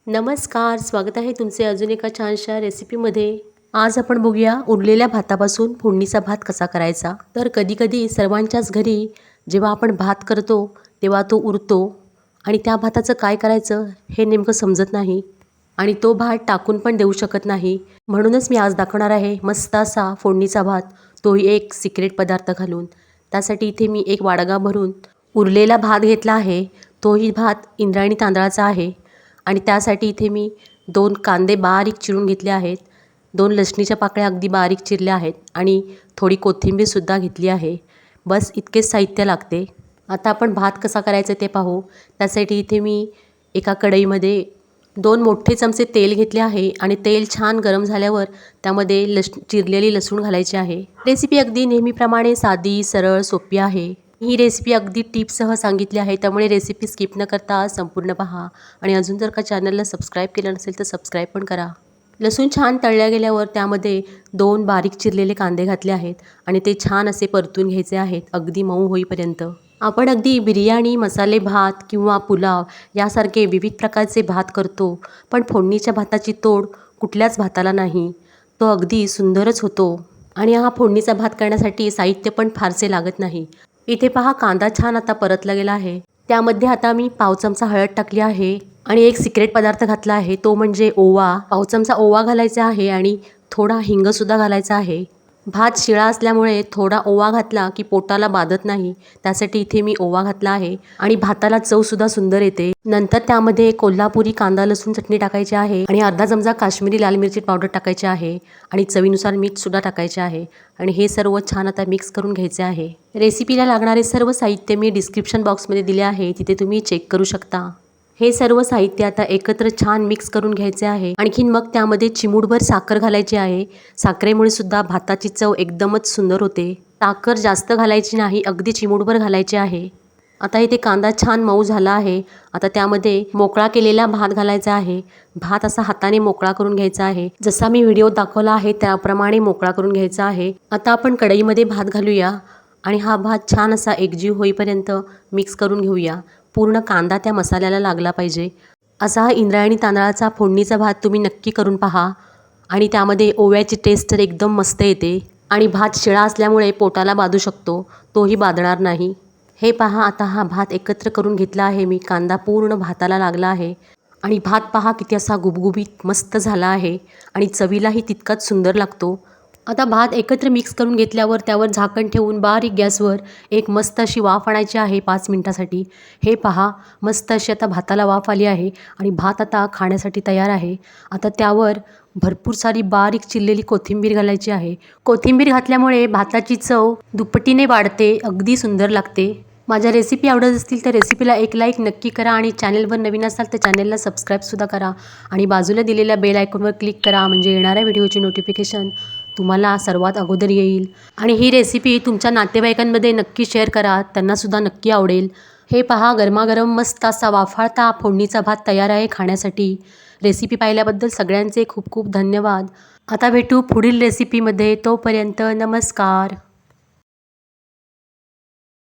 नमस्कार, स्वागत आहे तुमचे अजून एका छानशा रेसिपीमध्ये। आज आपण बघूया उरलेल्या भातापासून फोडणीचा भात कसा करायचा। तर कधी-कधी सर्वांच्याच घरी जेव्हा आपण भात करतो तेव्हा तो उरतो आणि त्या भाताचं काय करायचं हे नेमकं समजत नाही आणि तो भात टाकून पण देऊ शकत नाही। म्हणूनच मी आज दाखवणार आहे मस्त असा फोडणीचा भात, तोही एक सिक्रेट पदार्थ घालून। त्यासाठी इथे मी एक वाडगा भरून उरलेला भात घेतला आहे। तोही भात इंद्रायणी तांदळाचा आहे आणि त्यासाठी इथे मी 2 कांदे बारीक चिरून घेतले आहेत, 2 लसणीच्या पाकळ्या अगदी बारीक चिरल्या आहेत आणि थोडी कोथिंबीरसुद्धा घेतली आहे। बस इतकेच साहित्य लागते। आता आपण भात कसा करायचा ते पाहू। त्यासाठी इथे मी एका कढईमध्ये 2 मोठे चमचे तेल घेतले आहे आणि तेल छान गरम झाल्यावर त्यामध्ये चिरलेली लसूण घालायची आहे। रेसिपी अगदी नेहमीप्रमाणे साधी, सरळ, सोपी आहे। ही रेसिपी अगदी टिप्ससह सांगितली आहे, त्यामुळे रेसिपी स्किप न करता संपूर्ण पहा आणि अजून जर का चॅनलला सबस्क्राईब केलं नसेल तर सबस्क्राईब पण करा। लसूण छान तळल्या गेल्यावर त्यामध्ये 2 बारीक चिरलेले कांदे घातले आहेत आणि ते छान असे परतून घ्यायचे आहेत अगदी मऊ होईपर्यंत। आपण अगदी बिर्याणी, मसाले भात किंवा पुलाव यासारखे विविध प्रकारचे भात करतो, पण फोडणीच्या भाताची तोड कुठल्याच भाताला नाही। तो अगदी सुंदरच होतो आणि हा फोडणीचा भात करण्यासाठी साहित्य पण फारसे लागत नाही। इथे पहा, कांदा छान आता परतला गेला आहे। त्यामध्ये आता मी पाव चमचा हळद टाकली आहे आणि एक सिक्रेट पदार्थ घातला आहे, तो म्हणजे ओवा। पाव चमचा ओवा घालायचा आहे आणि थोडा हिंगसुद्धा घालायचा आहे। भात शिळा असल्यामुळे थोडा ओवा घातला की पोटाला बाधत नाही, त्यासाठी इथे मी ओवा घातला आहे आणि भाताला चवसुद्धा सुंदर येते। नंतर त्यामध्ये कोल्हापुरी कांदा लसूण चटणी टाकायची आहे आणि अर्धा चमचा काश्मीरी लाल मिरची पावडर टाकायची आहे आणि चवीनुसार मीठसुद्धा टाकायचे आहे आणि हे सर्व छान आता मिक्स करून घ्यायचे आहे। रेसिपीला लागणारे सर्व साहित्य मी डिस्क्रिप्शन बॉक्समध्ये दिले आहे, तिथे तुम्ही चेक करू शकता। हे सर्व साहित्य आता एकत्र छान मिक्स करून घ्यायचे आहे। आणखीन मग त्यामध्ये चिमूटभर साखर घालायची आहे। साखरेमुळे सुद्धा भाताची चव एकदमच सुंदर होते। साखर जास्त घालायची नाही, अगदी चिमूटभर घालायची आहे। आता इथे कांदा छान मऊ झाला आहे। आता त्यामध्ये मोकळा केलेला भात घालायचा आहे। भात असा हाताने मोकळा करून घ्यायचा आहे, जसा मी व्हिडिओ दाखवला आहे त्याप्रमाणे मोकळा करून घ्यायचा आहे। आता आपण कढईमध्ये भात घालूया आणि हा भात छान असा एकजीव होईपर्यंत मिक्स करून घेऊया। पूर्ण कांदा त्या मसाल्याला लागला पाहिजे असा हा इंद्रायणी तांदळाचा फोडणीचा भात तुम्ही नक्की करून पहा आणि त्यामध्ये ओव्याची टेस्ट तर एकदम मस्त येते आणि भात शिळा असल्यामुळे पोटाला बाधू शकतो, तोही बाधणार नाही। हे पहा, आता हा भात एकत्र करून घेतला आहे मी। कांदा पूर्ण भाताला लागला आहे आणि भात पहा किती असा गुबगुबीत मस्त झाला आहे आणि चवीलाही तितकाच सुंदर लागतो। आता भात एकत्र मिक्स करून घेतल्यावर त्यावर झाकण ठेवून बारीक गॅसवर एक मस्त अशी वाफ आणायची आहे 5 मिनिटासाठी। हे पहा, मस्त अशी आता भाताला वाफ आली आहे आणि भात आता खाण्यासाठी तयार आहे। आता त्यावर भरपूर सारी बारीक चिरलेली कोथिंबीर घालायची आहे। कोथिंबीर घातल्यामुळे भाताची चव दुप्पटीने वाढते, अगदी सुंदर लागते। माझ्या रेसिपी आवडत असतील तर रेसिपीला एक लाईक नक्की करा आणि चॅनलवर नवीन असाल तर चॅनलला सबस्क्राईबसुद्धा करा आणि बाजूला दिलेल्या बेल आयकॉनवर क्लिक करा, म्हणजे येणाऱ्या व्हिडिओची नोटिफिकेशन तुम्हाला सर्वात अगोदर येईल। आणि ही रेसिपी तुमच्या नातेवाईकांमध्ये नक्की शेअर करा, त्यांनासुद्धा नक्की आवडेल। हे पहा, गरमागरम मस्त असा वाफाळता फोडणीचा भात तयार आहे खाण्यासाठी। रेसिपी पाहिल्याबद्दल सगळ्यांचे खूप खूप धन्यवाद। आता भेटू पुढील रेसिपीमध्ये, तोपर्यंत नमस्कार।